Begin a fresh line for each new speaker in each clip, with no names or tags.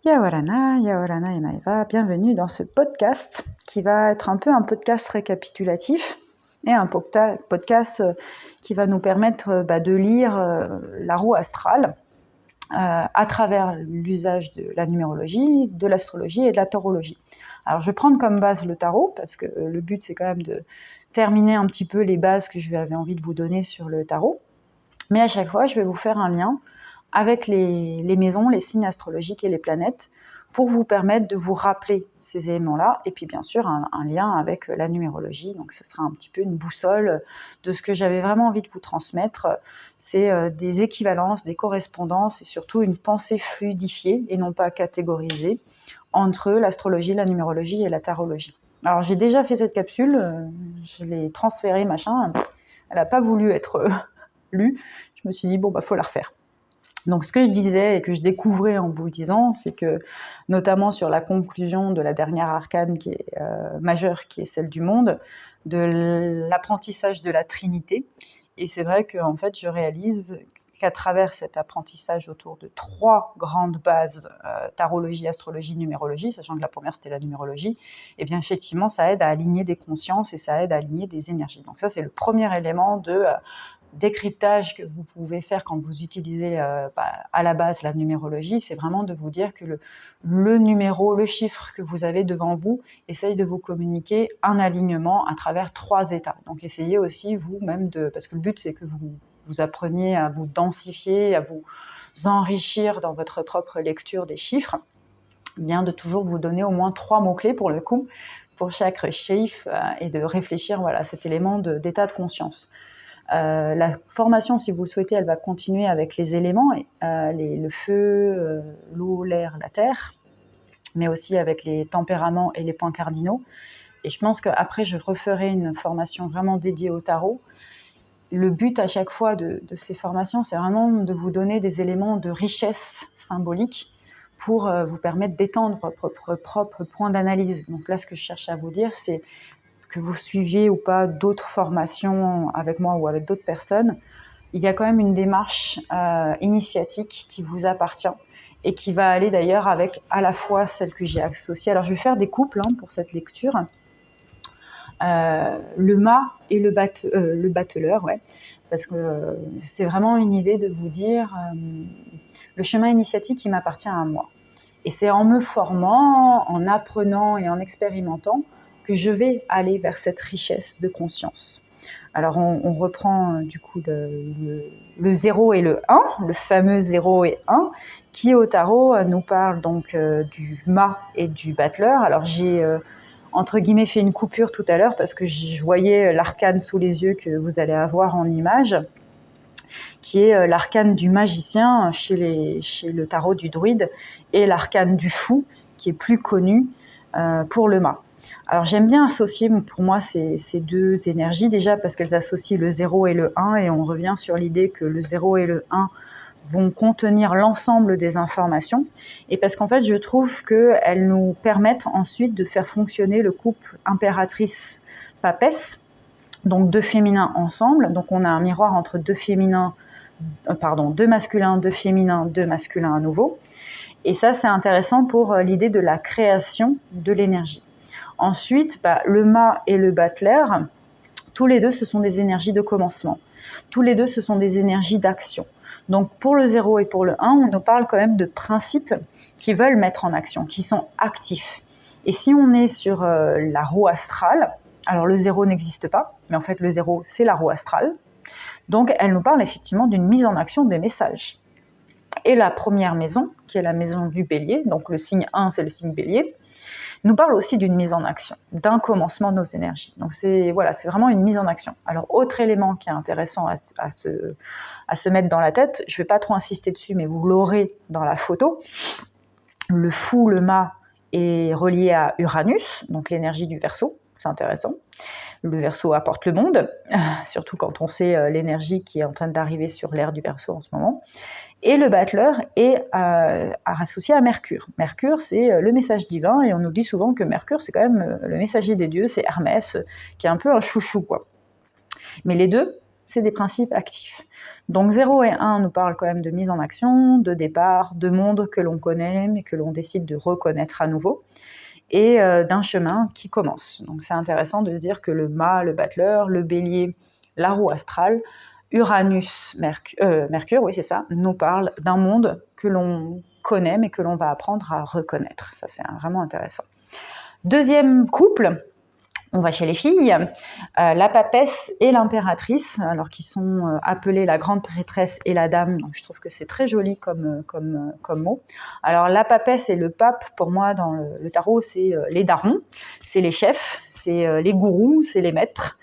Yaorana, Yaorana et Maeva, bienvenue dans ce podcast qui va être un peu un podcast récapitulatif et un podcast qui va nous permettre de lire la roue astrale à travers l'usage de la numérologie, de l'astrologie et de la tarologie. Alors je vais prendre comme base le tarot parce que le but c'est quand même de terminer un petit peu les bases que je avais envie de vous donner sur le tarot. Mais à chaque fois je vais vous faire un lien avec les maisons, les signes astrologiques et les planètes, pour vous permettre de vous rappeler ces éléments-là, et puis bien sûr un lien avec la numérologie, donc ce sera un petit peu une boussole de ce que j'avais vraiment envie de vous transmettre, c'est des équivalences, des correspondances, et surtout une pensée fluidifiée, et non pas catégorisée, entre l'astrologie, la numérologie et la tarologie. Alors j'ai déjà fait cette capsule, je l'ai transférée, machin, elle n'a pas voulu être lue, je me suis dit, faut la refaire. Donc ce que je disais et que je découvrais en vous le disant, c'est que notamment sur la conclusion de la dernière arcane qui est majeure, qui est celle du monde, de l'apprentissage de la Trinité. Et c'est vrai qu'en fait, je réalise qu'à travers cet apprentissage autour de 3 grandes bases, tarologie, astrologie, numérologie, sachant que la première c'était la numérologie, et bien effectivement ça aide à aligner des consciences et ça aide à aligner des énergies. Donc ça c'est le premier élément de décryptage que vous pouvez faire quand vous utilisez à la base la numérologie, c'est vraiment de vous dire que le numéro, le chiffre que vous avez devant vous, essaye de vous communiquer un alignement à travers 3 états. Donc essayez aussi vous-même parce que le but c'est que vous appreniez à vous densifier, à vous enrichir dans votre propre lecture des chiffres, bien de toujours vous donner au moins 3 mots-clés pour le coup, pour chaque chiffre, et de réfléchir à cet élément d'état de conscience. La formation, si vous le souhaitez, elle va continuer avec les éléments, le feu, l'eau, l'air, la terre, mais aussi avec les tempéraments et les points cardinaux. Et je pense qu'après, je referai une formation vraiment dédiée au tarot. Le but à chaque fois de ces formations, c'est vraiment de vous donner des éléments de richesse symbolique pour vous permettre d'étendre votre propre point d'analyse. Donc là, ce que je cherche à vous dire, c'est que vous suiviez ou pas d'autres formations avec moi ou avec d'autres personnes, il y a quand même une démarche initiatique qui vous appartient et qui va aller d'ailleurs avec à la fois celle que j'ai associée. Alors je vais faire des couples pour cette lecture. Le mât et le battleur, ouais, parce que c'est vraiment une idée de vous dire le chemin initiatique il m'appartient à moi. Et c'est en me formant, en apprenant et en expérimentant que je vais aller vers cette richesse de conscience. Alors on reprend du coup le 0 et le 1, le fameux 0 et 1, qui au tarot nous parle donc du mât et du battleur. Alors j'ai entre guillemets fait une coupure tout à l'heure parce que je voyais l'arcane sous les yeux que vous allez avoir en image, qui est l'arcane du magicien chez le tarot du druide, et l'arcane du fou, qui est plus connu pour le mât. Alors j'aime bien associer pour moi ces 2 énergies, déjà parce qu'elles associent le 0 et le 1, et on revient sur l'idée que le 0 et le 1 vont contenir l'ensemble des informations, et parce qu'en fait je trouve qu'elles nous permettent ensuite de faire fonctionner le couple impératrice-papesse, donc 2 féminins ensemble, donc on a un miroir entre 2 masculins, 2 féminins, 2 masculins à nouveau. Et ça, c'est intéressant pour l'idée de la création de l'énergie. Ensuite, le mât et le battleur, tous les deux, ce sont des énergies de commencement. Tous les deux, ce sont des énergies d'action. Donc, pour le 0 et pour le 1, on nous parle quand même de principes qui veulent mettre en action, qui sont actifs. Et si on est sur la roue astrale, alors le 0 n'existe pas, mais en fait, le 0, c'est la roue astrale. Donc, elle nous parle effectivement d'une mise en action des messages. Et la première maison, qui est la maison du bélier, donc le signe 1, c'est le signe bélier, nous parle aussi d'une mise en action, d'un commencement de nos énergies. Donc c'est vraiment une mise en action. Alors, autre élément qui est intéressant à se mettre dans la tête, je ne vais pas trop insister dessus, mais vous l'aurez dans la photo, le fou, le mât, est relié à Uranus, donc l'énergie du Verseau, c'est intéressant. Le Verseau apporte le monde, surtout quand on sait l'énergie qui est en train d'arriver sur l'ère du Verseau en ce moment. Et le battleur est associé à Mercure. Mercure, c'est le message divin, et on nous dit souvent que Mercure, c'est quand même le messager des dieux, c'est Hermès, qui est un peu un chouchou, quoi. Mais les deux c'est des principes actifs. Donc 0 et 1 nous parlent quand même de mise en action, de départ, de monde que l'on connaît mais que l'on décide de reconnaître à nouveau, et d'un chemin qui commence. Donc c'est intéressant de se dire que le mât, le battleur, le bélier, la roue astrale, Uranus, Mercure, oui c'est ça, nous parle d'un monde que l'on connaît mais que l'on va apprendre à reconnaître. Ça c'est vraiment intéressant. Deuxième couple, on va chez les filles, la papesse et l'impératrice, alors qui sont appelées la grande prêtresse et la dame. Donc je trouve que c'est très joli comme mot. Alors la papesse et le pape, pour moi dans le tarot, c'est les darons, c'est les chefs, c'est les gourous, c'est les maîtres.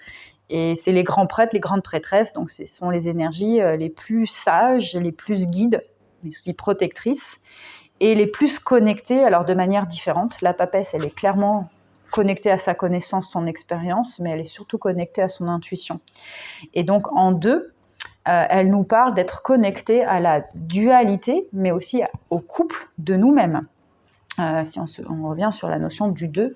Et c'est les grands prêtres, les grandes prêtresses, donc ce sont les énergies les plus sages, les plus guides, mais aussi protectrices, et les plus connectées, alors de manière différente. La papesse, elle est clairement connectée à sa connaissance, son expérience, mais elle est surtout connectée à son intuition. Et donc en deux, elle nous parle d'être connectée à la dualité, mais aussi au couple de nous-mêmes. Si on revient sur la notion du deux,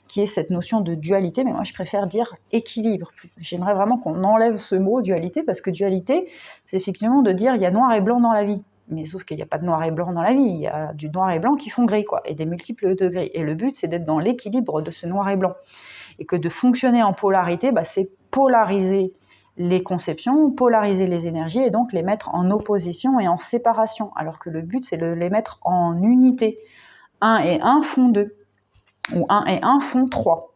qui est cette notion de dualité, mais moi je préfère dire équilibre. J'aimerais vraiment qu'on enlève ce mot dualité, parce que dualité, c'est effectivement de dire il y a noir et blanc dans la vie. Mais sauf qu'il n'y a pas de noir et blanc dans la vie, il y a du noir et blanc qui font gris, quoi, et des multiples degrés. Et le but, c'est d'être dans l'équilibre de ce noir et blanc. Et que de fonctionner en polarité, c'est polariser les conceptions, polariser les énergies, et donc les mettre en opposition et en séparation. Alors que le but, c'est de les mettre en unité. 1 et 1 font 2, ou 1 et 1 font 3.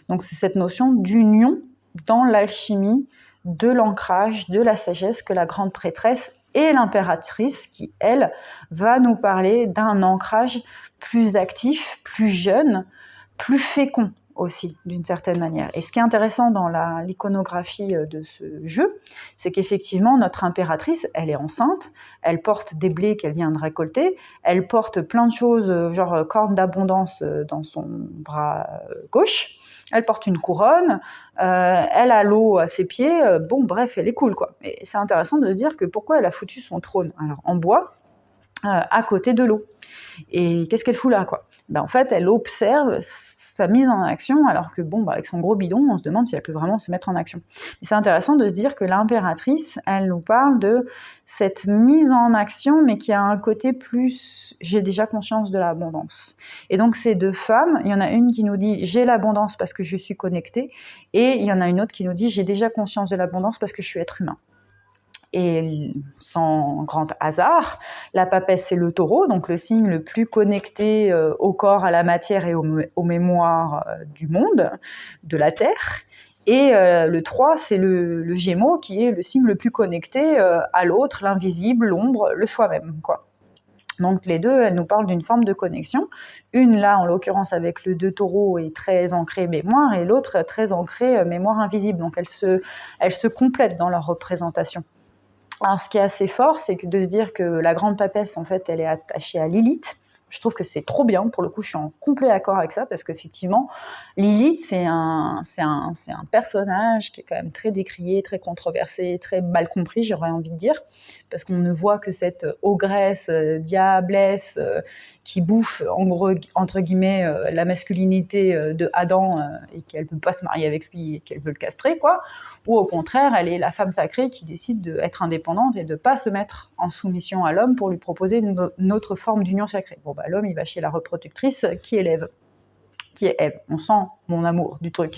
Donc c'est cette notion d'union dans l'alchimie, de l'ancrage, de la sagesse que la grande prêtresse et l'impératrice, qui, elle, va nous parler d'un ancrage plus actif, plus jeune, plus fécond aussi, d'une certaine manière. Et ce qui est intéressant dans l'iconographie de ce jeu, c'est qu'effectivement, notre impératrice, elle est enceinte, elle porte des blés qu'elle vient de récolter, elle porte plein de choses, genre corne d'abondance dans son bras gauche, elle porte une couronne, elle a l'eau à ses pieds, bref, elle est cool, quoi. Et c'est intéressant de se dire que pourquoi elle a foutu son trône, alors en bois, à côté de l'eau. Et qu'est-ce qu'elle fout là, quoi? En fait, elle observe sa mise en action, alors que avec son gros bidon, on se demande si elle peut vraiment se mettre en action. Et c'est intéressant de se dire que l'impératrice, elle nous parle de cette mise en action, mais qui a un côté plus « j'ai déjà conscience de l'abondance ». Et donc ces deux femmes, il y en a une qui nous dit « j'ai l'abondance parce que je suis connectée », et il y en a une autre qui nous dit « j'ai déjà conscience de l'abondance parce que je suis être humain ». Et sans grand hasard, la papesse, c'est le taureau, donc le signe le plus connecté au corps, à la matière et aux mémoires du monde, de la Terre. Et le 3, c'est le gémeau, qui est le signe le plus connecté à l'autre, l'invisible, l'ombre, le soi-même, quoi. Donc les deux, elles nous parlent d'une forme de connexion. Une, là, en l'occurrence, avec le 2 taureau, est très ancrée mémoire, et l'autre, très ancrée mémoire invisible. Donc elles se complètent dans leur représentation. Alors, ce qui est assez fort, c'est que de se dire que la grande papesse, en fait, elle est attachée à Lilith. Je trouve que c'est trop bien. Pour le coup, je suis en complet accord avec ça, parce qu'effectivement, Lilith, c'est un personnage qui est quand même très décrié, très controversé, très mal compris, j'aurais envie de dire, parce qu'on ne voit que cette ogresse, diablesse, qui bouffe, en gros, entre guillemets, la masculinité de Adam, et qu'elle ne veut pas se marier avec lui et qu'elle veut le castrer, quoi. Ou au contraire, elle est la femme sacrée qui décide d'être indépendante et de ne pas se mettre en soumission à l'homme pour lui proposer une autre forme d'union sacrée. L'homme, il va chez la reproductrice qui est Ève. On sent mon amour du truc.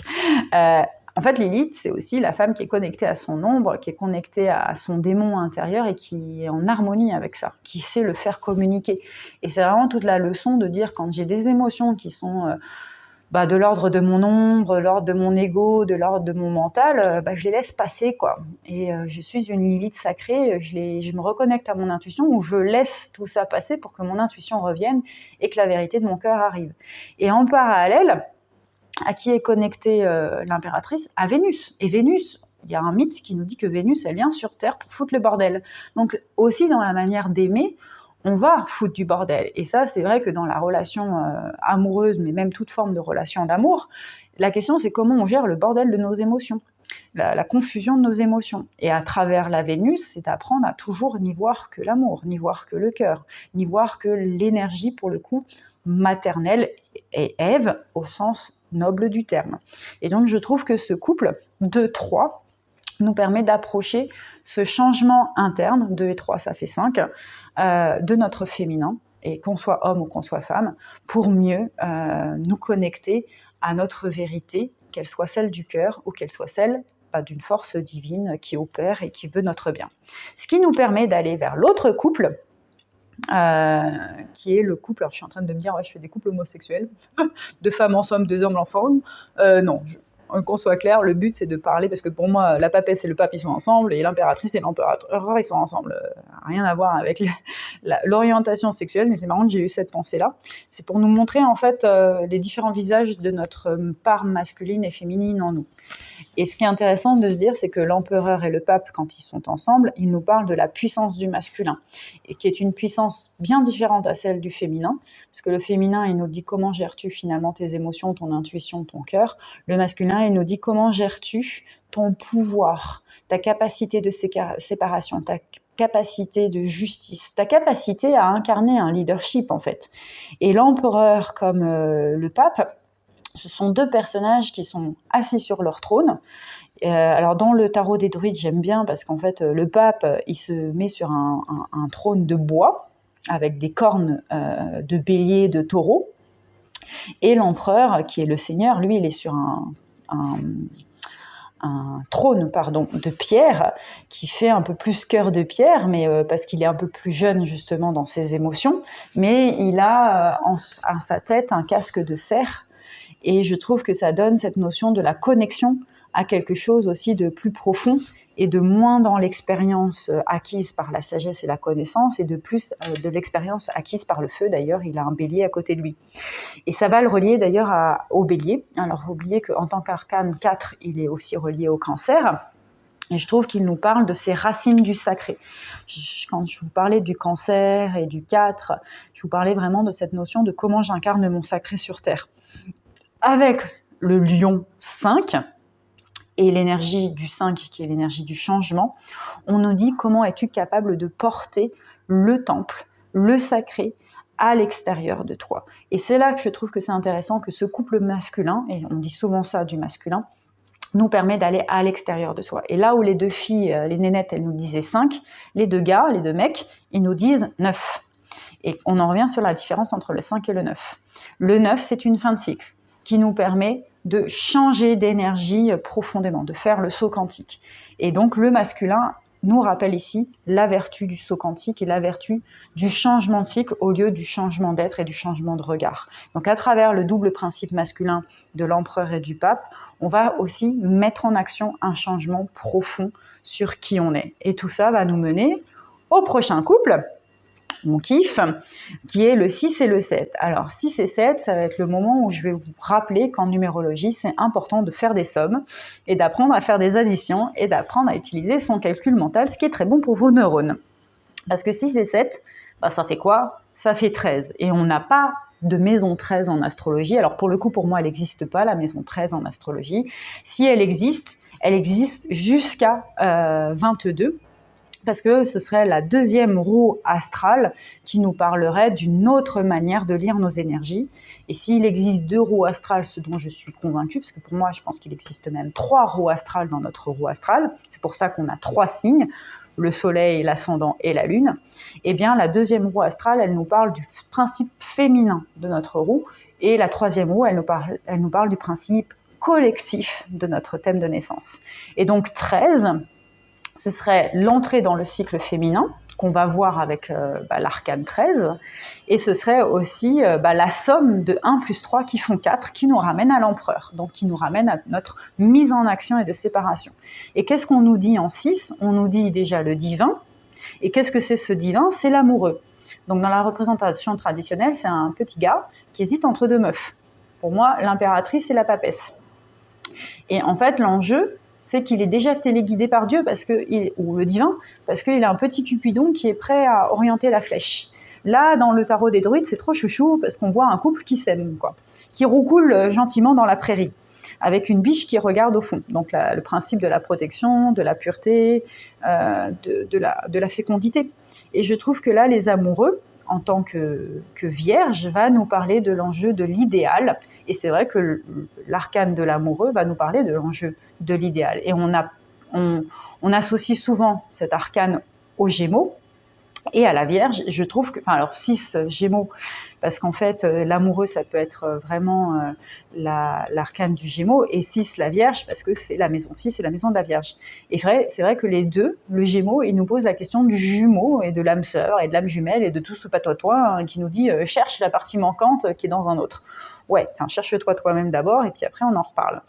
En fait, Lilith, c'est aussi la femme qui est connectée à son ombre, qui est connectée à son démon intérieur et qui est en harmonie avec ça, qui sait le faire communiquer. Et c'est vraiment toute la leçon de dire, quand j'ai des émotions qui sont de l'ordre de mon ombre, de l'ordre de mon ego, de l'ordre de mon mental, je les laisse passer, quoi. Et je suis une Lilith sacrée, je me reconnecte à mon intuition, où je laisse tout ça passer pour que mon intuition revienne et que la vérité de mon cœur arrive. Et en parallèle, à qui est connectée l'impératrice? À Vénus. Et Vénus, il y a un mythe qui nous dit que Vénus, elle vient sur Terre pour foutre le bordel. Donc aussi dans la manière d'aimer, on va foutre du bordel. Et ça, c'est vrai que dans la relation amoureuse, mais même toute forme de relation d'amour, la question, c'est comment on gère le bordel de nos émotions, la confusion de nos émotions. Et à travers la Vénus, c'est apprendre à toujours n'y voir que l'amour, n'y voir que le cœur, n'y voir que l'énergie, pour le coup, maternelle, et Ève au sens noble du terme. Et donc, je trouve que ce couple 2-3 nous permet d'approcher ce changement interne, 2 et 3 ça fait 5, de notre féminin, et qu'on soit homme ou qu'on soit femme, pour mieux nous connecter à notre vérité, qu'elle soit celle du cœur ou qu'elle soit celle d'une force divine qui opère et qui veut notre bien. Ce qui nous permet d'aller vers l'autre couple, qui est le couple, alors je suis en train de me dire, ouais, je fais des couples homosexuels, deux femmes ensemble, deux hommes ensemble, non, qu'on soit clair, le but c'est de parler, parce que pour moi, la papesse et le pape ils sont ensemble, et l'impératrice et l'empereur ils sont ensemble, rien à voir avec l'orientation sexuelle, mais c'est marrant que j'ai eu cette pensée-là, c'est pour nous montrer en fait les différents visages de notre part masculine et féminine en nous. Et ce qui est intéressant de se dire, c'est que l'empereur et le pape, quand ils sont ensemble, ils nous parlent de la puissance du masculin, et qui est une puissance bien différente à celle du féminin, parce que le féminin, il nous dit comment gères-tu finalement tes émotions, ton intuition, ton cœur. Le masculin, il nous dit comment gères-tu ton pouvoir, ta capacité de séparation, ta capacité de justice, ta capacité à incarner un leadership en fait. Et l'empereur comme le pape, ce sont deux personnages qui sont assis sur leur trône. Alors dans le tarot des druides, j'aime bien parce qu'en fait, le pape, il se met sur un trône de bois avec des cornes de bélier, de taureau. Et l'empereur, qui est le seigneur, lui, il est sur un trône de pierre qui fait un peu plus cœur de pierre, mais parce qu'il est un peu plus jeune justement dans ses émotions. Mais il a à sa tête un casque de cerf. Et je trouve que ça donne cette notion de la connexion à quelque chose aussi de plus profond et de moins dans l'expérience acquise par la sagesse et la connaissance et de plus de l'expérience acquise par le feu. D'ailleurs, il a un bélier à côté de lui. Et ça va le relier d'ailleurs au bélier. Alors, oubliez qu'en tant qu'arcane 4, il est aussi relié au cancer. Et je trouve qu'il nous parle de ces racines du sacré. Quand je vous parlais du cancer et du 4, je vous parlais vraiment de cette notion de comment j'incarne mon sacré sur Terre. Avec le lion 5 et l'énergie du 5 qui est l'énergie du changement, on nous dit comment es-tu capable de porter le temple, le sacré à l'extérieur de toi. Et c'est là que je trouve que c'est intéressant que ce couple masculin, et on dit souvent ça du masculin, nous permet d'aller à l'extérieur de soi. Et là où les deux filles, les nénettes, elles nous disaient 5, les deux gars, les deux mecs, ils nous disent 9. Et on en revient sur la différence entre le 5 et le 9. Le 9, c'est une fin de cycle qui nous permet de changer d'énergie profondément, de faire le saut quantique. Et donc le masculin nous rappelle ici la vertu du saut quantique et la vertu du changement de cycle au lieu du changement d'être et du changement de regard. Donc à travers le double principe masculin de l'empereur et du pape, on va aussi mettre en action un changement profond sur qui on est. Et tout ça va nous mener au prochain couple, mon kiff, qui est le 6 et le 7. Alors 6 et 7, ça va être le moment où je vais vous rappeler qu'en numérologie, c'est important de faire des sommes et d'apprendre à faire des additions et d'apprendre à utiliser son calcul mental, ce qui est très bon pour vos neurones. Parce que 6 et 7, ça fait quoi ? Ça fait 13. Et on n'a pas de maison 13 en astrologie. Alors pour le coup, pour moi, elle n'existe pas, la maison 13 en astrologie. Si elle existe jusqu'à 22. Parce que ce serait la deuxième roue astrale qui nous parlerait d'une autre manière de lire nos énergies. Et s'il existe 2 roues astrales, ce dont je suis convaincue, parce que pour moi, je pense qu'il existe même 3 roues astrales dans notre roue astrale, c'est pour ça qu'on a 3 signes, le soleil, l'ascendant et la lune, eh bien la deuxième roue astrale, elle nous parle du principe féminin de notre roue, et la troisième roue, elle nous parle du principe collectif de notre thème de naissance. Et donc 13, ce serait l'entrée dans le cycle féminin, qu'on va voir avec l'arcane 13, et ce serait aussi la somme de 1 plus 3 qui font 4, qui nous ramène à l'empereur, donc qui nous ramène à notre mise en action et de séparation. Et qu'est-ce qu'on nous dit en 6 ? On nous dit déjà le divin, et qu'est-ce que c'est ce divin ? C'est l'amoureux. Donc dans la représentation traditionnelle, c'est un petit gars qui hésite entre 2 meufs. Pour moi, l'impératrice et la papesse. Et en fait, l'enjeu, c'est qu'il est déjà téléguidé par Dieu, ou le divin, parce qu'il a un petit Cupidon qui est prêt à orienter la flèche. Là, dans le tarot des druides, c'est trop chouchou, parce qu'on voit un couple qui s'aime, qui roucoule gentiment dans la prairie, avec une biche qui regarde au fond. Donc le principe de la protection, de la pureté, de la fécondité. Et je trouve que là, les amoureux, en tant que vierge, va nous parler de l'enjeu de l'idéal. Et c'est vrai que l'arcane de l'amoureux va nous parler de l'enjeu de l'idéal. Et on on associe souvent cet arcane aux Gémeaux et à la Vierge. Je trouve que, alors 6 Gémeaux, parce qu'en fait, l'amoureux, ça peut être vraiment l'arcane du Gémeaux, et 6 la Vierge, parce que c'est la maison 6, c'est la maison de la Vierge. Et c'est vrai que les deux, le Gémeaux, il nous pose la question du jumeau, et de l'âme sœur, et de l'âme jumelle, et de tout ce patois, hein, qui nous dit cherche la partie manquante qui est dans un autre. Ouais, cherche-toi toi-même d'abord, et puis après on en reparle.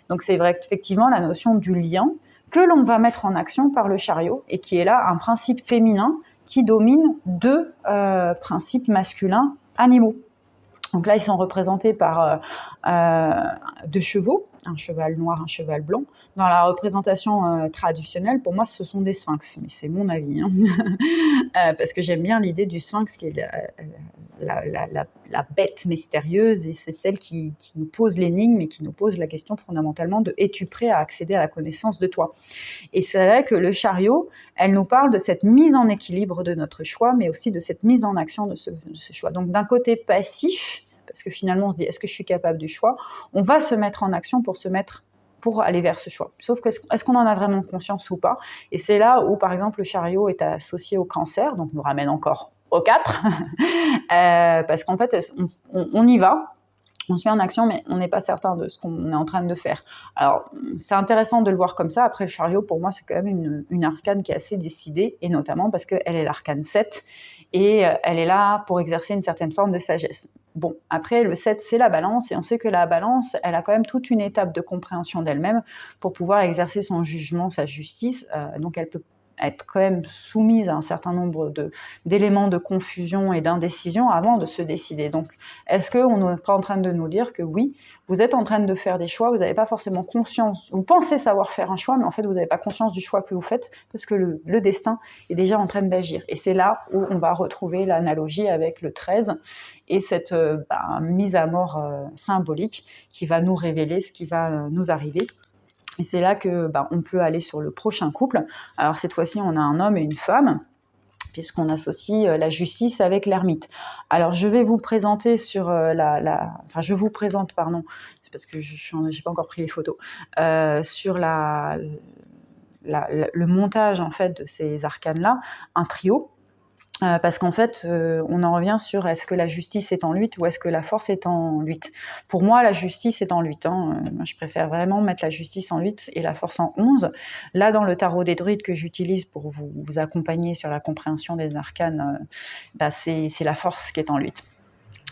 Donc c'est vrai qu'effectivement, la notion du lien, que l'on va mettre en action par le chariot, et qui est là un principe féminin qui domine 2 principes masculins animaux. Donc là, ils sont représentés par 2 chevaux, un cheval noir, un cheval blanc. Dans la représentation traditionnelle, pour moi, ce sont des sphinx, mais c'est mon avis, hein. Parce que j'aime bien l'idée du sphinx, qui est la bête mystérieuse, et c'est celle qui nous pose l'énigme et qui nous pose la question fondamentalement de « es-tu prêt à accéder à la connaissance de toi ?» Et c'est vrai que le chariot, elle nous parle de cette mise en équilibre de notre choix, mais aussi de cette mise en action de ce choix. Donc d'un côté passif, parce que finalement on se dit est-ce que je suis capable du choix, on va se mettre en action pour aller vers ce choix. Sauf que est-ce qu'on en a vraiment conscience ou pas? Et c'est là où par exemple le chariot est associé au Cancer, donc nous ramène encore au 4, parce qu'en fait on y va, on se met en action, mais on n'est pas certain de ce qu'on est en train de faire. Alors, c'est intéressant de le voir comme ça. Après, le chariot, pour moi, c'est quand même une arcane qui est assez décidée, et notamment parce qu'elle est l'arcane 7, et elle est là pour exercer une certaine forme de sagesse. Bon, après, le 7, c'est la balance, et on sait que la balance, elle a quand même toute une étape de compréhension d'elle-même pour pouvoir exercer son jugement, sa justice. Donc, elle peut être quand même soumise à un certain nombre d'éléments de confusion et d'indécision avant de se décider. Donc, est-ce qu'on n'est pas en train de nous dire que oui, vous êtes en train de faire des choix, vous n'avez pas forcément conscience, vous pensez savoir faire un choix, mais en fait, vous n'avez pas conscience du choix que vous faites, parce que le destin est déjà en train d'agir. Et c'est là où on va retrouver l'analogie avec le 13 et cette mise à mort symbolique qui va nous révéler ce qui va nous arriver. Et c'est là que on peut aller sur le prochain couple. Alors cette fois-ci, on a un homme et une femme, puisqu'on associe la justice avec l'ermite. Alors je vais vous présenter sur je vous présente, pardon, c'est parce que j'ai pas encore pris les photos, sur le montage en fait de ces arcanes-là, un trio. Parce qu'en fait, on en revient sur est-ce que la justice est en 8 ou est-ce que la force est en 8. Pour moi, la justice est en 8. Moi, je préfère vraiment mettre la justice en 8 et la force en 11. Là, dans le tarot des druides que j'utilise pour vous accompagner sur la compréhension des arcanes, c'est la force qui est en 8.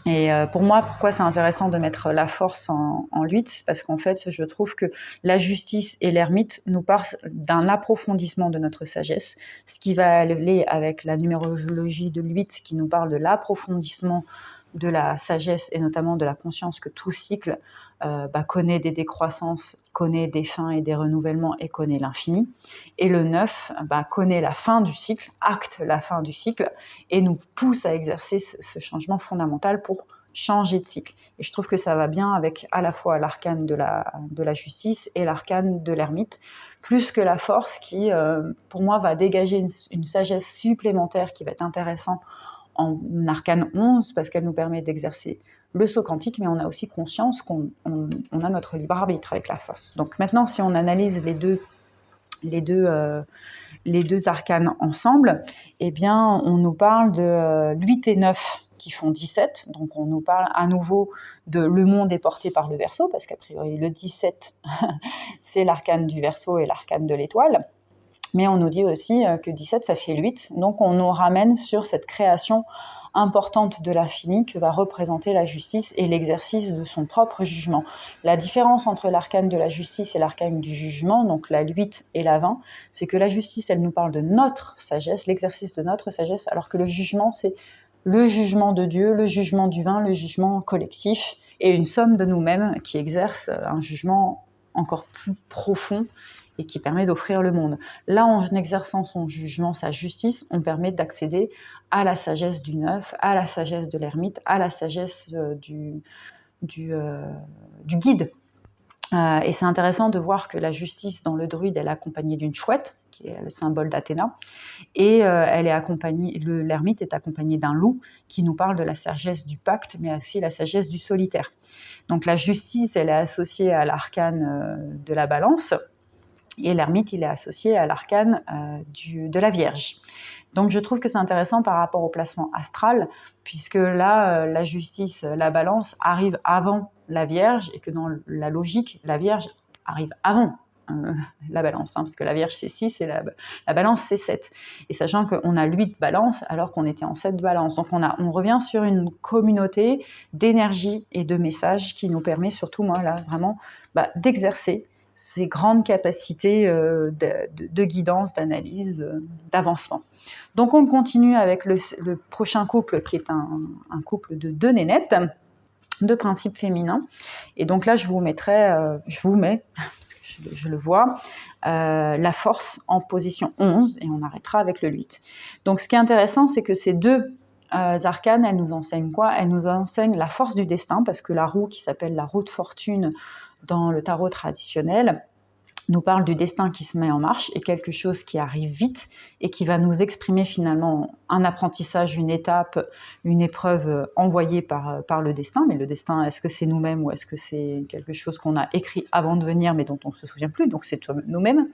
Et pour moi, pourquoi c'est intéressant de mettre la force en 8 ? Parce qu'en fait, je trouve que la justice et l'ermite nous parlent d'un approfondissement de notre sagesse, ce qui va aller avec la numérologie de l'8 qui nous parle de l'approfondissement de la sagesse et notamment de la conscience que tout cycle connaît des décroissances, connaît des fins et des renouvellements et connaît l'infini. Et le 9 connaît la fin du cycle, acte la fin du cycle et nous pousse à exercer ce changement fondamental pour changer de cycle. Et je trouve que ça va bien avec à la fois l'arcane de la justice et l'arcane de l'ermite, plus que la force qui, pour moi, va dégager une sagesse supplémentaire qui va être intéressante en arcane 11, parce qu'elle nous permet d'exercer le saut quantique, mais on a aussi conscience qu'on a notre libre arbitre avec la force. Donc maintenant, si on analyse les deux arcanes ensemble, eh bien, on nous parle de 8 et 9 qui font 17, donc on nous parle à nouveau de le monde est porté par le Verseau, parce qu'a priori le 17, c'est l'arcane du Verseau et l'arcane de l'étoile. Mais on nous dit aussi que 17, ça fait 8. Donc on nous ramène sur cette création importante de l'infini que va représenter la justice et l'exercice de son propre jugement. La différence entre l'arcane de la justice et l'arcane du jugement, donc la 8 et la 20, c'est que la justice, elle nous parle de notre sagesse, l'exercice de notre sagesse, alors que le jugement, c'est le jugement de Dieu, le jugement divin, le jugement collectif, et une somme de nous-mêmes qui exerce un jugement encore plus profond et qui permet d'offrir le monde. Là, en exerçant son jugement, sa justice, on permet d'accéder à la sagesse du 9, à la sagesse de l'ermite, à la sagesse du guide. Et c'est intéressant de voir que la justice dans le druide, elle est accompagnée d'une chouette, qui est le symbole d'Athéna, et elle est accompagnée, l'ermite est accompagné d'un loup qui nous parle de la sagesse du pacte, mais aussi la sagesse du solitaire. Donc la justice, elle est associée à l'arcane de la balance, Et l'ermite, il est associé à l'arcane de la Vierge. Donc je trouve que c'est intéressant par rapport au placement astral, puisque là, la justice, la balance arrive avant la Vierge, et que dans la logique, la Vierge arrive avant la balance, parce que la Vierge c'est 6 et la balance c'est 7. Et sachant qu'on a 8 balances alors qu'on était en 7 balances. Donc on revient sur une communauté d'énergie et de messages qui nous permet surtout, moi là, vraiment, d'exercer ces grandes capacités de guidance, d'analyse, d'avancement. Donc on continue avec le prochain couple qui est un couple de 2 nénettes, de principe féminin. Et donc là, je vous mets, parce que je le vois, la force en position 11, et on arrêtera avec le 8. Donc ce qui est intéressant, c'est que ces 2 arcanes, elles nous enseignent quoi? Elles nous enseignent la force du destin, parce que la roue qui s'appelle la roue de fortune dans le tarot traditionnel nous parle du destin qui se met en marche et quelque chose qui arrive vite et qui va nous exprimer finalement un apprentissage, une étape, une épreuve envoyée par le destin. Mais le destin, est-ce que c'est nous-mêmes ou est-ce que c'est quelque chose qu'on a écrit avant de venir mais dont on ne se souvient plus? Donc c'est nous-mêmes.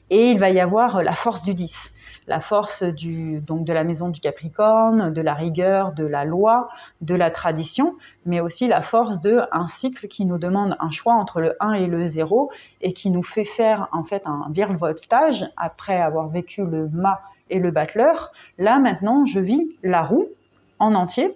Et il va y avoir la force du 10. La force donc de la maison du Capricorne, de la rigueur, de la loi, de la tradition, mais aussi la force d'un cycle qui nous demande un choix entre le 1 et le 0 et qui nous fait faire en fait un virevoltage après avoir vécu le mât et le battleur. Là maintenant, je vis la roue en entier,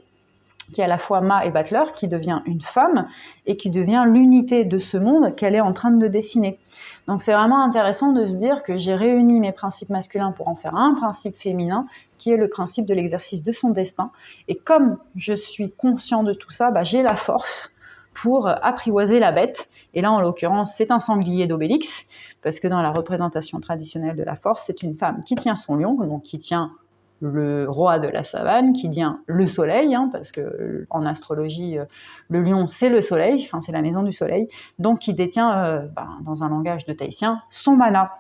qui est à la fois mât et battleur, qui devient une femme et qui devient l'unité de ce monde qu'elle est en train de dessiner. Donc c'est vraiment intéressant de se dire que j'ai réuni mes principes masculins pour en faire un principe féminin, qui est le principe de l'exercice de son destin. Et comme je suis conscient de tout ça, j'ai la force pour apprivoiser la bête. Et là, en l'occurrence, c'est un sanglier d'Obélix, parce que dans la représentation traditionnelle de la force, c'est une femme qui tient son lion, donc qui tient le roi de la savane, qui tient le soleil, parce que en astrologie, le lion c'est le soleil, c'est la maison du soleil, donc qui détient, dans un langage de tahitien, son mana.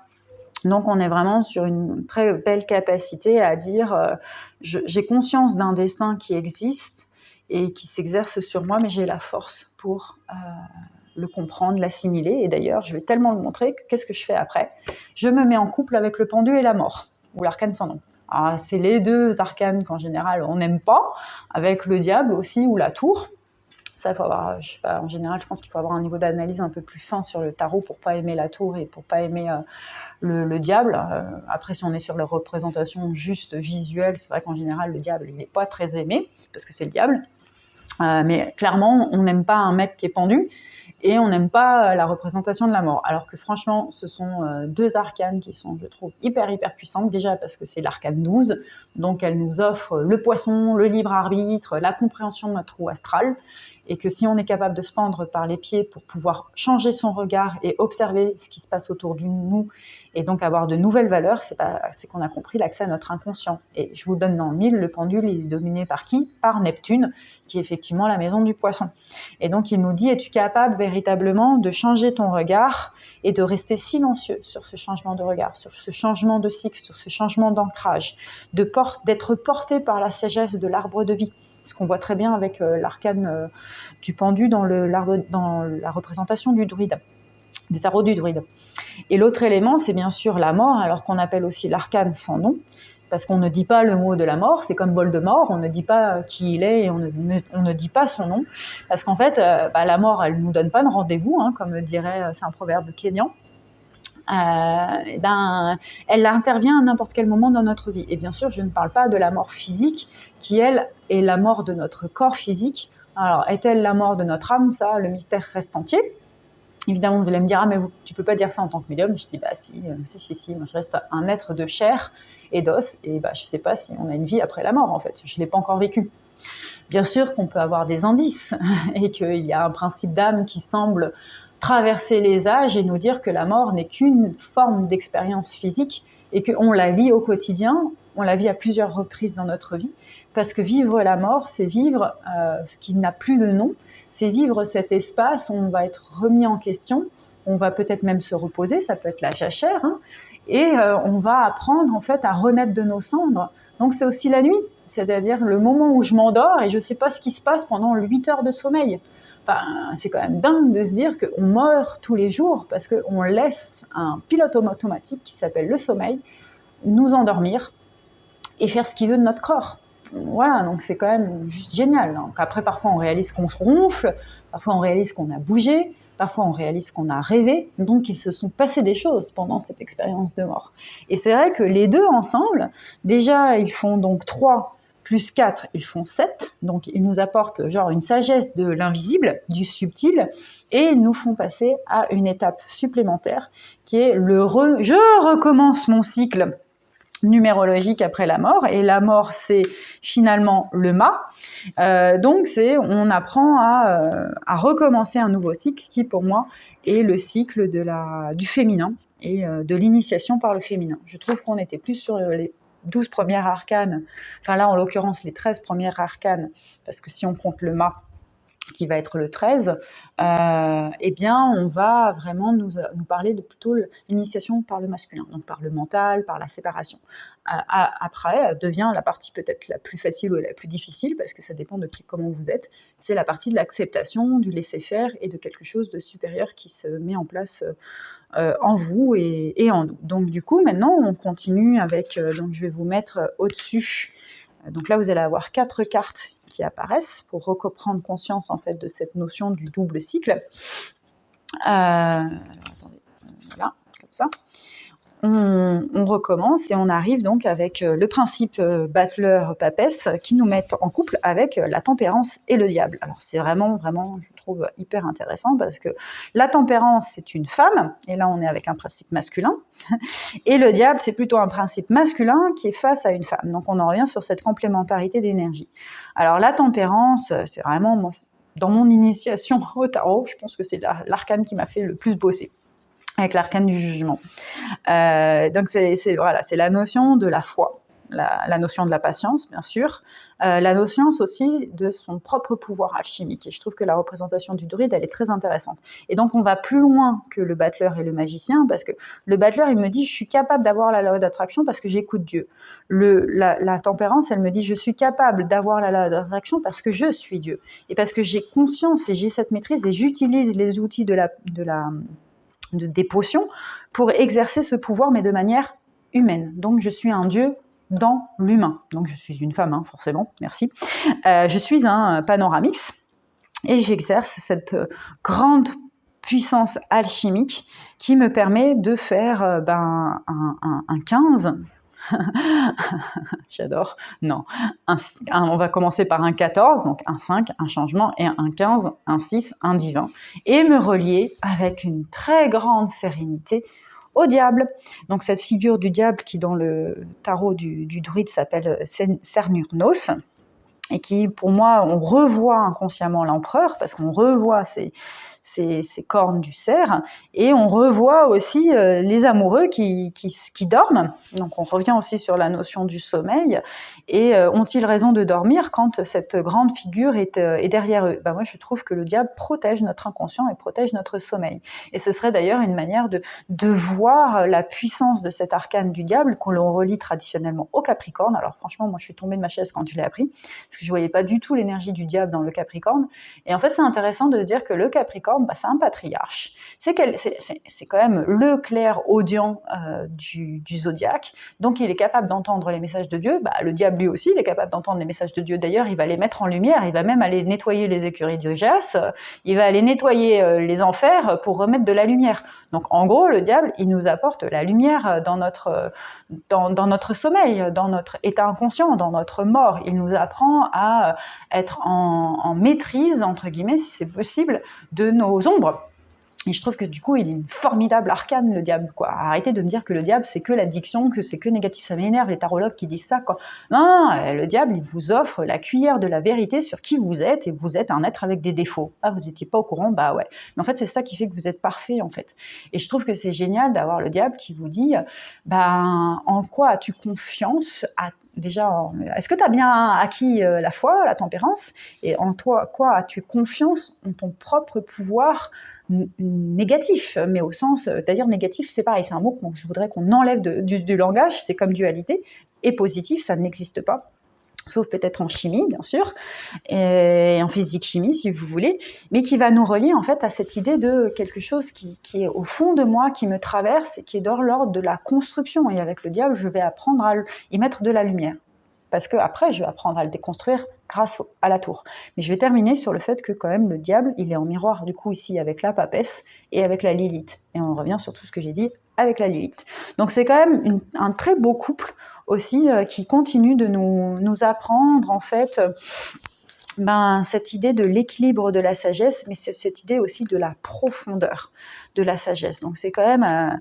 Donc on est vraiment sur une très belle capacité à dire j'ai conscience d'un destin qui existe et qui s'exerce sur moi, mais j'ai la force pour le comprendre, l'assimiler. Et d'ailleurs, je vais tellement le montrer que qu'est-ce que je fais après? Je me mets en couple avec le pendu et la mort, ou l'arcane sans nom. Alors, c'est les 2 arcanes qu'en général on n'aime pas, avec le diable aussi ou la tour. Ça, il faut avoir, en général, je pense qu'il faut avoir un niveau d'analyse un peu plus fin sur le tarot pour pas aimer la tour et pour pas aimer le diable. Après, si on est sur la représentation juste visuelle, c'est vrai qu'en général, le diable, il n'est pas très aimé, parce que c'est le diable. Mais clairement, on n'aime pas un mec qui est pendu et on n'aime pas la représentation de la mort. Alors que franchement, ce sont 2 arcanes qui sont, je trouve, hyper puissantes. Déjà parce que c'est l'arcane 12, donc elle nous offre le poisson, le libre arbitre, la compréhension de notre roue astrale. Et que si on est capable de se pendre par les pieds pour pouvoir changer son regard et observer ce qui se passe autour de nous, et donc avoir de nouvelles valeurs, c'est qu'on a compris l'accès à notre inconscient. Et je vous donne dans le mille, le pendule il est dominé par qui? Par Neptune, qui est effectivement la maison du poisson. Et donc il nous dit, es-tu capable véritablement de changer ton regard et de rester silencieux sur ce changement de regard, sur ce changement de cycle, sur ce changement d'ancrage, d'être porté par la sagesse de l'arbre de vie? Ce qu'on voit très bien avec l'arcane du pendu dans la représentation du druide, des tarots du druide. Et l'autre élément, c'est bien sûr la mort, alors qu'on appelle aussi l'arcane sans nom, parce qu'on ne dit pas le mot de la mort, c'est comme Voldemort, on ne dit pas qui il est et on ne dit pas son nom, parce qu'en fait, la mort, elle ne nous donne pas de rendez-vous, comme dirait, c'est un proverbe kényan. Elle intervient à n'importe quel moment dans notre vie. Et bien sûr, je ne parle pas de la mort physique, qui, elle, est la mort de notre corps physique. Alors, est-elle la mort de notre âme? Ça, le mystère reste entier. Évidemment, vous allez me dire, ah, mais tu peux pas dire ça en tant que médium. Je dis, si, moi, je reste un être de chair et d'os, et je sais pas si on a une vie après la mort, en fait. Je l'ai pas encore vécu. Bien sûr qu'on peut avoir des indices, et qu'il y a un principe d'âme qui semble traverser les âges et nous dire que la mort n'est qu'une forme d'expérience physique et qu'on la vit au quotidien, on la vit à plusieurs reprises dans notre vie, parce que vivre la mort, c'est vivre ce qui n'a plus de nom, c'est vivre cet espace où on va être remis en question, on va peut-être même se reposer, ça peut être la jachère, et on va apprendre en fait à renaître de nos cendres. Donc c'est aussi la nuit, c'est-à-dire le moment où je m'endors et je ne sais pas ce qui se passe pendant 8 heures de sommeil. c'est quand même dingue de se dire qu'on meurt tous les jours parce qu'on laisse un pilote automatique qui s'appelle le sommeil nous endormir et faire ce qu'il veut de notre corps. Voilà, donc c'est quand même juste génial. Donc après, parfois, on réalise qu'on se ronfle, parfois, on réalise qu'on a bougé, parfois, on réalise qu'on a rêvé. Donc, il se sont passés des choses pendant cette expérience de mort. Et c'est vrai que les deux ensemble, déjà, ils font donc 3 plus 4, ils font 7. Donc, ils nous apportent genre une sagesse de l'invisible, du subtil, et ils nous font passer à une étape supplémentaire qui est je recommence mon cycle numérologique après la mort, et la mort c'est finalement le mât, donc on apprend à recommencer un nouveau cycle qui pour moi est le cycle du féminin et de l'initiation par le féminin. Je trouve qu'on était plus sur les 12 premières arcanes, enfin là en l'occurrence les 13 premières arcanes, parce que si on compte le mât qui va être le 13, eh bien, on va vraiment nous parler de plutôt l'initiation par le masculin, donc par le mental, par la séparation. Après, devient la partie peut-être la plus facile ou la plus difficile, parce que ça dépend de comment vous êtes, c'est la partie de l'acceptation, du laisser-faire et de quelque chose de supérieur qui se met en place en vous et en nous. Donc du coup, maintenant, on continue avec, donc je vais vous mettre au-dessus. Donc là, vous allez avoir 4 cartes qui apparaissent pour reprendre conscience en fait de cette notion du double cycle. Attendez, voilà, comme ça. On recommence et on arrive donc avec le principe battleur-papesse qui nous met en couple avec la tempérance et le diable. Alors c'est vraiment, je trouve hyper intéressant parce que la tempérance, c'est une femme, et là on est avec un principe masculin, et le diable, c'est plutôt un principe masculin qui est face à une femme. Donc on en revient sur cette complémentarité d'énergie. Alors la tempérance, c'est vraiment, moi, dans mon initiation au tarot, je pense que c'est l'arcane qui m'a fait le plus bosser, avec l'arcane du jugement. Donc c'est la notion de la foi, la notion de la patience, bien sûr, la notion aussi de son propre pouvoir alchimique. Et je trouve que la représentation du druide, elle est très intéressante. Et donc, on va plus loin que le battleur et le magicien, parce que le battleur, il me dit, je suis capable d'avoir la loi d'attraction parce que j'écoute Dieu. La tempérance, elle me dit, je suis capable d'avoir la loi d'attraction parce que je suis Dieu. Et parce que j'ai conscience et j'ai cette maîtrise et j'utilise les outils des potions pour exercer ce pouvoir, mais de manière humaine. Donc, je suis un dieu dans l'humain. Donc, je suis une femme, forcément, merci. Je suis un panoramix et j'exerce cette grande puissance alchimique qui me permet de faire un 15. J'adore. Non. On va commencer par un 14, donc un 5, un changement, et un 15, un 6, un divin. Et me relier avec une très grande sérénité au diable. Donc cette figure du diable qui dans le tarot du druide s'appelle Cernurnos, et qui pour moi, on revoit inconsciemment l'empereur, parce qu'on revoit ces cornes du cerf, et on revoit aussi les amoureux qui dorment. Donc on revient aussi sur la notion du sommeil, et ont-ils raison de dormir quand cette grande figure est derrière eux? Moi je trouve que le diable protège notre inconscient et protège notre sommeil, et ce serait d'ailleurs une manière de voir la puissance de cet arcane du diable qu'on relie traditionnellement au Capricorne. Alors franchement, moi je suis tombée de ma chaise quand je l'ai appris, parce que je voyais pas du tout l'énergie du diable dans le Capricorne, et en fait c'est intéressant de se dire que le Capricorne, c'est un patriarche, c'est quand même le clair-audient du zodiaque, donc il est capable d'entendre les messages de Dieu. Le diable lui aussi, il est capable d'entendre les messages de Dieu, d'ailleurs il va les mettre en lumière, il va même aller nettoyer les écuries de Géas, il va aller nettoyer les enfers pour remettre de la lumière. Donc en gros, le diable, il nous apporte la lumière dans notre sommeil, dans notre état inconscient, dans notre mort. Il nous apprend à être en maîtrise, entre guillemets, si c'est possible, de nos ombres. Et je trouve que du coup, il est une formidable arcane, le diable, quoi. Arrêtez de me dire que le diable, c'est que l'addiction, que c'est que négatif. Ça m'énerve, les tarologues qui disent ça, quoi. Non, le diable, il vous offre la cuillère de la vérité sur qui vous êtes, et vous êtes un être avec des défauts. Ah, vous n'étiez pas au courant? Bah ouais. Mais en fait, c'est ça qui fait que vous êtes parfait, en fait. Et je trouve que c'est génial d'avoir le diable qui vous dit, en quoi as-tu confiance déjà, est-ce que tu as bien acquis la foi, la tempérance? Et en toi, quoi as-tu confiance en ton propre pouvoir négatif, mais au sens, c'est-à-dire négatif, c'est pareil, c'est un mot que je voudrais qu'on enlève du langage, c'est comme dualité, et positif, ça n'existe pas. sauf peut-être en chimie, bien sûr, et en physique-chimie, si vous voulez, mais qui va nous relier en fait à cette idée de quelque chose qui est au fond de moi, qui me traverse et qui est dans l'ordre de la construction. Et avec le diable, je vais apprendre à y mettre de la lumière. Parce qu'après, je vais apprendre à le déconstruire grâce à la tour. Mais je vais terminer sur le fait que quand même le diable, il est en miroir du coup ici avec la papesse et avec la Lilith. Et on revient sur tout ce que j'ai dit avec la Lilith. Donc c'est quand même un très beau couple aussi qui continue de nous apprendre en fait cette idée de l'équilibre de la sagesse, mais c'est cette idée aussi de la profondeur de la sagesse. Donc c'est quand même,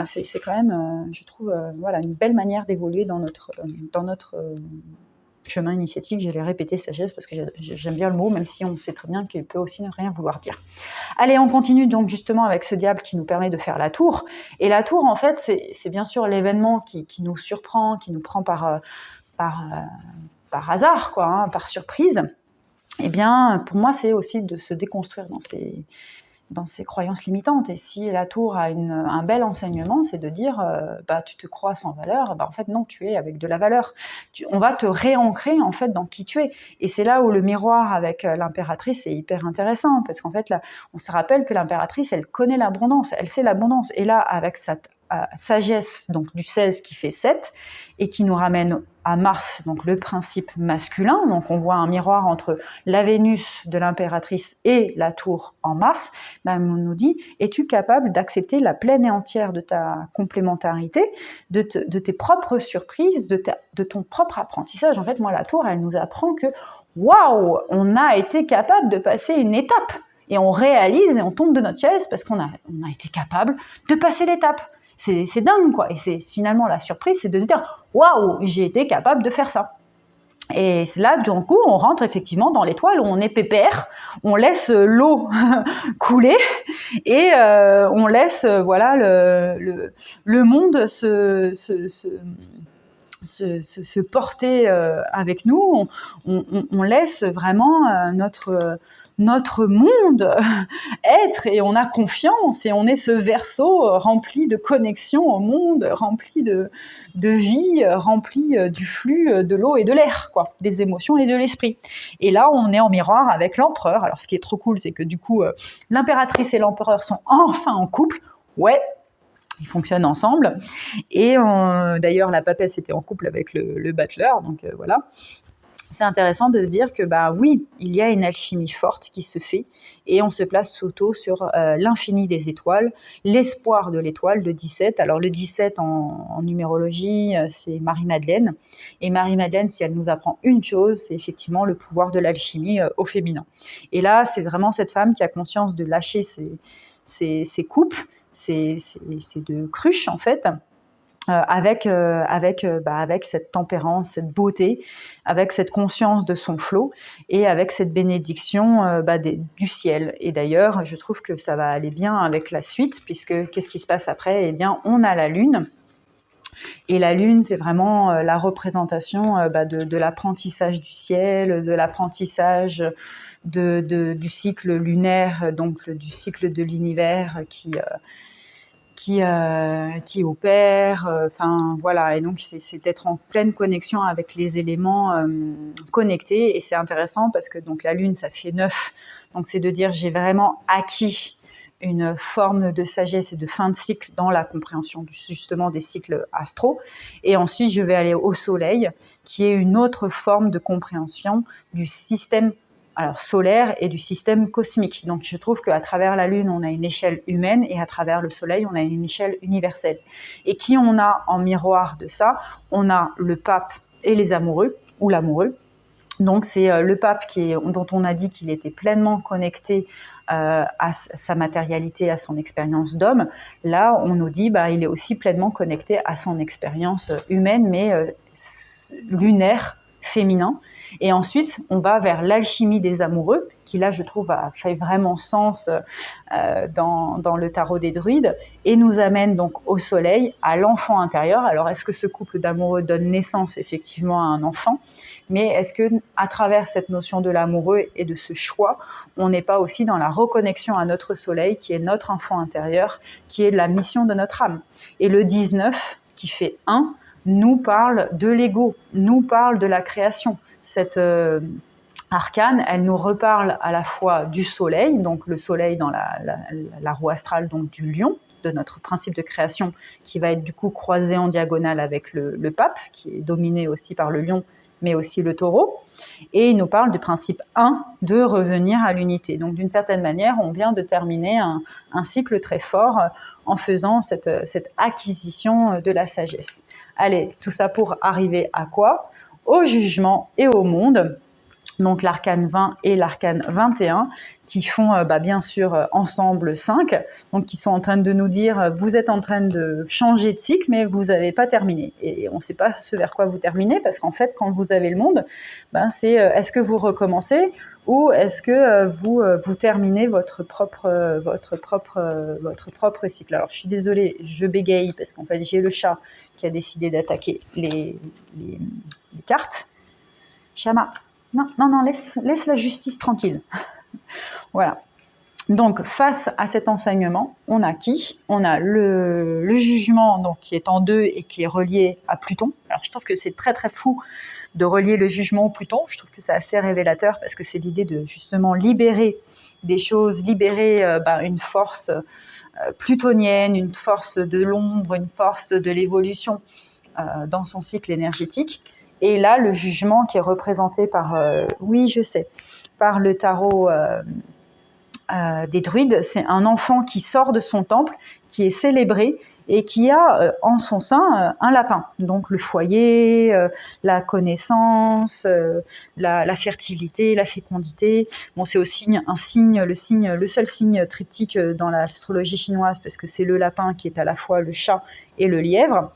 c'est quand même, je trouve, une belle manière d'évoluer dans notre chemin initiatique. J'allais répéter sagesse parce que j'aime bien le mot, même si on sait très bien qu'il peut aussi ne rien vouloir dire. Allez, on continue donc justement avec ce diable qui nous permet de faire la tour. Et la tour, en fait, c'est bien sûr l'événement qui nous surprend, qui nous prend par hasard, par surprise. Eh bien, pour moi, c'est aussi de se déconstruire dans ces croyances limitantes. Et si la tour a un bel enseignement, c'est de dire tu te crois sans valeur, en fait non, tu es avec de la valeur. On va te réancrer en fait dans qui tu es. Et c'est là où le miroir avec l'impératrice est hyper intéressant, parce qu'en fait là, on se rappelle que l'impératrice, elle connaît l'abondance, elle sait l'abondance. Et là, avec sa sagesse donc du 16 qui fait 7 et qui nous ramène à Mars, donc le principe masculin, donc on voit un miroir entre la Vénus de l'impératrice et la tour en Mars, on nous dit, es-tu capable d'accepter la pleine et entière de ta complémentarité, de tes propres surprises, de ton propre apprentissage. En fait, moi, la tour, elle nous apprend que, waouh, on a été capable de passer une étape, et on réalise et on tombe de notre chaise parce qu'on a été capable de passer l'étape. C'est dingue, quoi. Et c'est finalement la surprise, c'est de se dire « Waouh, j'ai été capable de faire ça ». Et là, d'un coup, on rentre effectivement dans l'étoile où on est pépère, on laisse l'eau couler et on laisse le monde se porter avec nous. On laisse vraiment notre monde être, et on a confiance, et on est ce verseau rempli de connexion au monde, rempli de vie, rempli du flux de l'eau et de l'air, des émotions et de l'esprit. Et là, on est en miroir avec l'empereur. Alors, ce qui est trop cool, c'est que du coup, l'impératrice et l'empereur sont enfin en couple. Ouais, ils fonctionnent ensemble. Et d'ailleurs, la papesse était en couple avec le battleur, donc voilà. C'est intéressant de se dire que oui, il y a une alchimie forte qui se fait et on se place plutôt sur l'infini des étoiles, l'espoir de l'étoile, le 17. Alors le 17 en numérologie, c'est Marie-Madeleine. Et Marie-Madeleine, si elle nous apprend une chose, c'est effectivement le pouvoir de l'alchimie au féminin. Et là, c'est vraiment cette femme qui a conscience de lâcher ses coupes, ses deux cruches en fait, avec cette tempérance, cette beauté, avec cette conscience de son flot et avec cette bénédiction du ciel. Et d'ailleurs, je trouve que ça va aller bien avec la suite, puisque qu'est-ce qui se passe après ? Eh bien, on a la Lune. Et la Lune, c'est vraiment la représentation de l'apprentissage du ciel, de l'apprentissage du cycle lunaire, donc du cycle de l'univers qui opère, et donc c'est d'être en pleine connexion avec les éléments connectés. Et c'est intéressant parce que donc la Lune, ça fait 9, donc c'est de dire j'ai vraiment acquis une forme de sagesse et de fin de cycle dans la compréhension justement des cycles astraux. Et ensuite, je vais aller au Soleil, qui est une autre forme de compréhension du système solaire et du système cosmique. Donc je trouve qu'à travers la Lune, on a une échelle humaine, et à travers le Soleil, on a une échelle universelle. Et qui on a en miroir de ça ? On a le pape et les amoureux, ou l'amoureux. Donc c'est le pape dont on a dit qu'il était pleinement connecté à sa matérialité, à son expérience d'homme. Là, on nous dit il est aussi pleinement connecté à son expérience humaine, mais lunaire, féminin. Et ensuite, on va vers l'alchimie des amoureux, qui là, je trouve, a fait vraiment sens dans le tarot des druides, et nous amène donc au soleil, à l'enfant intérieur. Alors, est-ce que ce couple d'amoureux donne naissance effectivement à un enfant ? Mais est-ce qu'à travers cette notion de l'amoureux et de ce choix, on n'est pas aussi dans la reconnexion à notre soleil, qui est notre enfant intérieur, qui est la mission de notre âme ? Et le 19, qui fait 1, nous parle de l'ego, nous parle de la création. Cette arcane, elle nous reparle à la fois du soleil, donc le soleil dans la roue astrale, donc du lion, de notre principe de création, qui va être du coup croisé en diagonale avec le pape, qui est dominé aussi par le lion, mais aussi le taureau. Et il nous parle du principe 1, de revenir à l'unité. Donc d'une certaine manière, on vient de terminer un cycle très fort en faisant cette acquisition de la sagesse. Allez, tout ça pour arriver à quoi? Au jugement et au monde. Donc l'arcane 20 et l'arcane 21, qui font bien sûr ensemble 5, donc qui sont en train de nous dire vous êtes en train de changer de cycle, mais vous n'avez pas terminé. Et on ne sait pas ce vers quoi vous terminez, parce qu'en fait, quand vous avez le monde, c'est est-ce que vous recommencez ou est-ce que vous terminez votre propre cycle. Alors je suis désolée, je bégaye, parce qu'en fait j'ai le chat qui a décidé d'attaquer les cartes. Chama. Non, laisse la justice tranquille. Voilà. Donc, face à cet enseignement, on a qui? On a le jugement, donc, qui est en 2 et qui est relié à Pluton. Alors, je trouve que c'est très, très fou de relier le jugement au Pluton. Je trouve que c'est assez révélateur, parce que c'est l'idée de, justement, libérer des choses, libérer une force plutonienne, une force de l'ombre, une force de l'évolution dans son cycle énergétique. Et là, le jugement qui est représenté par, oui, je sais, par le tarot des druides, c'est un enfant qui sort de son temple, qui est célébré et qui a en son sein un lapin. Donc le foyer, la connaissance, la fertilité, la fécondité. Bon, c'est aussi le seul signe triptyque dans l'astrologie chinoise, parce que c'est le lapin qui est à la fois le chat et le lièvre.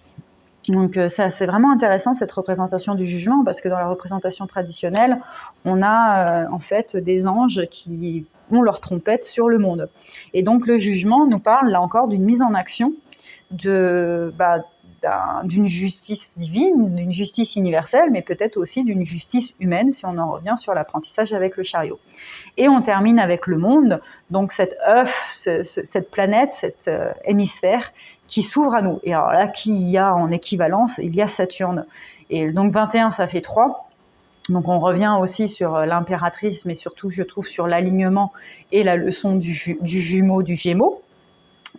Donc ça, c'est vraiment intéressant, cette représentation du jugement, parce que dans la représentation traditionnelle, on a en fait des anges qui ont leur trompette sur le monde. Et donc le jugement nous parle là encore d'une mise en action d'une justice divine, d'une justice universelle, mais peut-être aussi d'une justice humaine, si on en revient sur l'apprentissage avec le chariot. Et on termine avec le monde, donc cet œuf, cette planète, cet hémisphère qui s'ouvre à nous. Et alors là, qui y a en équivalence? Il y a Saturne. Et donc 21, ça fait 3. Donc on revient aussi sur l'impératrice, mais surtout, je trouve, sur l'alignement et la leçon du jumeau, du Gémeaux.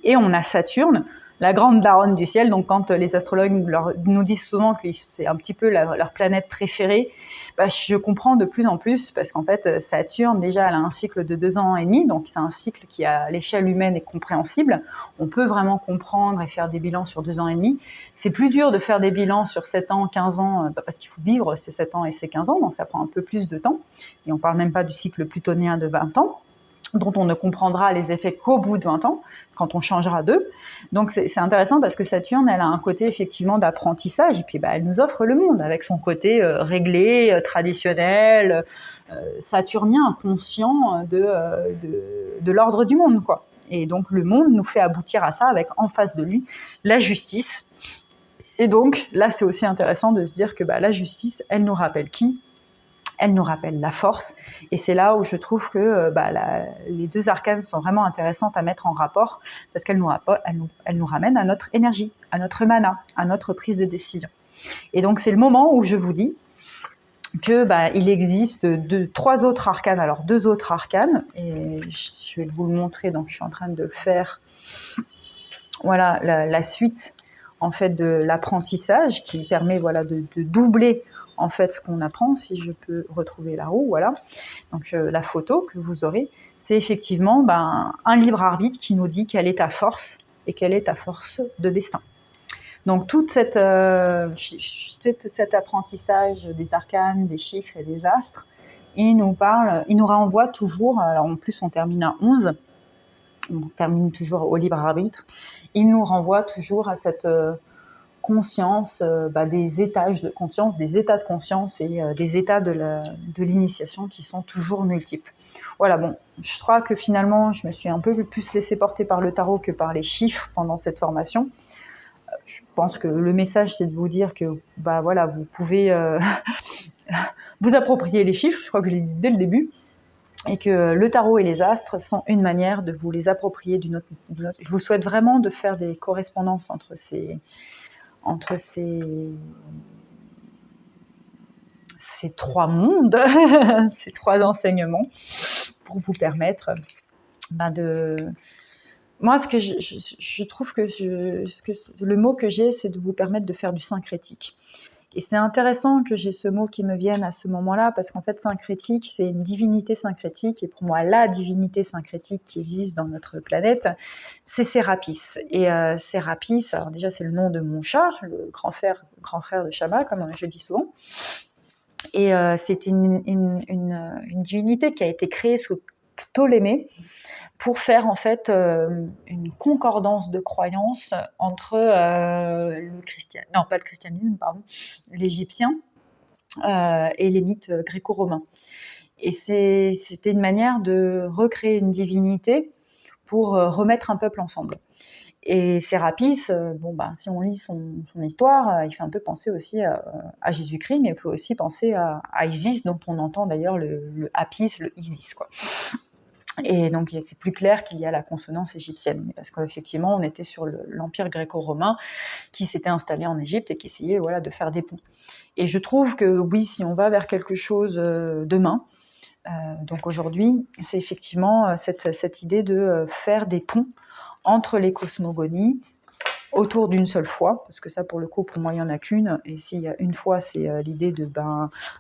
Et on a Saturne, la grande daronne du ciel. Donc quand les astrologues nous disent souvent que c'est un petit peu leur planète préférée, je comprends de plus en plus, parce qu'en fait Saturne, déjà, elle a un cycle de 2 ans et demi, donc c'est un cycle qui à l'échelle humaine est compréhensible. On peut vraiment comprendre et faire des bilans sur 2 ans et demi. C'est plus dur de faire des bilans sur 7 ans, 15 ans, parce qu'il faut vivre ces 7 ans et ces 15 ans, donc ça prend un peu plus de temps. Et on parle même pas du cycle plutonien de 20 ans, dont on ne comprendra les effets qu'au bout de 20 ans, quand on changera d'eux. Donc c'est intéressant, parce que Saturne, elle a un côté effectivement d'apprentissage, et puis elle nous offre le monde avec son côté réglé, traditionnel, saturnien, conscient de l'ordre du monde, quoi. Et donc le monde nous fait aboutir à ça, avec en face de lui la justice. Et donc là, c'est aussi intéressant de se dire que la justice, elle nous rappelle qui? Elle nous rappelle la force, et c'est là où je trouve que les 2 arcanes sont vraiment intéressantes à mettre en rapport, parce qu'elles nous ramènent à notre énergie, à notre mana, à notre prise de décision. Et donc c'est le moment où je vous dis que il existe 3 autres arcanes, alors 2 autres arcanes, et je vais vous le montrer, donc je suis en train de le faire. Voilà la suite en fait de l'apprentissage, qui permet de doubler en fait ce qu'on apprend. Si je peux retrouver la roue, voilà. Donc la photo que vous aurez, c'est effectivement un libre arbitre qui nous dit quelle est ta force et quelle est ta force de destin. Donc tout cet apprentissage des arcanes, des chiffres et des astres, il nous renvoie toujours, alors en plus on termine à 11, on termine toujours au libre arbitre, il nous renvoie toujours à cette conscience, des étages de conscience, des états de conscience et des états de l'initiation qui sont toujours multiples. Voilà, bon, je crois que finalement, je me suis un peu plus laissée porter par le tarot que par les chiffres pendant cette formation. Je pense que le message, c'est de vous dire que vous pouvez vous approprier les chiffres, je crois que je l'ai dit dès le début, et que le tarot et les astres sont une manière de vous les approprier d'une autre. Je vous souhaite vraiment de faire des correspondances entre entre ces trois mondes, ces trois enseignements, pour vous permettre de... Moi, ce que je trouve que le mot que j'ai, c'est de vous permettre de faire du syncrétique. Et c'est intéressant que j'ai ce mot qui me vienne à ce moment-là, parce qu'en fait, syncrétique, c'est une divinité syncrétique, et pour moi, la divinité syncrétique qui existe dans notre planète, c'est Sérapis. Et Sérapis, alors déjà, c'est le nom de mon chat, le grand frère de Shama, comme je dis souvent. Et c'est une divinité qui a été créée sous Ptolémée, pour faire en fait une concordance de croyances entre l'égyptien et les mythes gréco-romains. Et c'était une manière de recréer une divinité pour remettre un peuple ensemble. Et Sérapis, si on lit son histoire, il fait un peu penser aussi à Jésus-Christ, mais il faut aussi penser à Isis, dont on entend d'ailleurs le Apis, le Isis, quoi. Et donc, c'est plus clair qu'il y a la consonance égyptienne, parce qu'effectivement, on était sur l'empire gréco-romain qui s'était installé en Égypte et qui essayait de faire des ponts. Et je trouve que oui, si on va vers quelque chose demain, donc aujourd'hui, c'est effectivement cette idée de faire des ponts entre les cosmogonies autour d'une seule foi, parce que ça, pour le coup, pour moi, il n'y en a qu'une, et s'il y a une foi, c'est l'idée de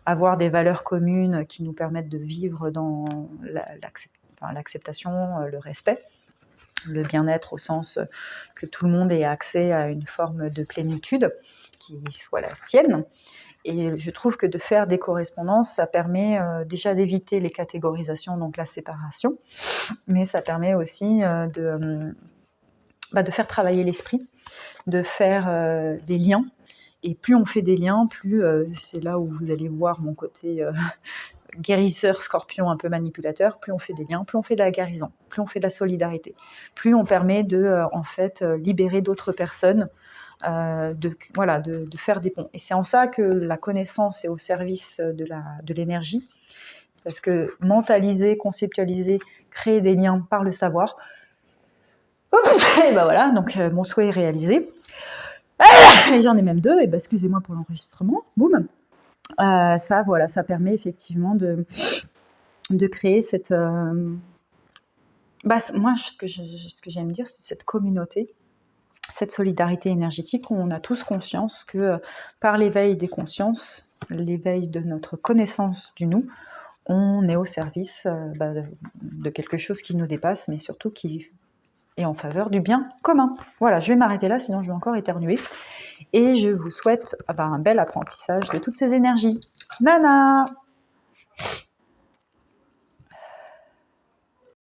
avoir des valeurs communes qui nous permettent de vivre dans l'acceptation, le respect, le bien-être au sens que tout le monde ait accès à une forme de plénitude qui soit la sienne. Et je trouve que de faire des correspondances, ça permet déjà d'éviter les catégorisations, donc la séparation, mais ça permet aussi de faire travailler l'esprit, de faire des liens. Et plus on fait des liens, plus c'est là où vous allez voir mon côté guérisseur, scorpion, un peu manipulateur. Plus on fait des liens, plus on fait de la guérison, plus on fait de la solidarité, plus on permet de libérer d'autres personnes, de faire des ponts. Et c'est en ça que la connaissance est au service de l'énergie, parce que mentaliser, conceptualiser, créer des liens par le savoir, et voilà, donc mon souhait est réalisé. Et j'en ai même deux, et excusez-moi pour l'enregistrement, boum. Ça permet effectivement de créer cette... moi, ce que j'aime dire, c'est cette communauté, cette solidarité énergétique où on a tous conscience que par l'éveil des consciences, l'éveil de notre connaissance du nous, on est au service de quelque chose qui nous dépasse, mais surtout qui est en faveur du bien commun. Voilà, je vais m'arrêter là, sinon je vais encore éternuer. Et je vous souhaite un bel apprentissage de toutes ces énergies. Nana!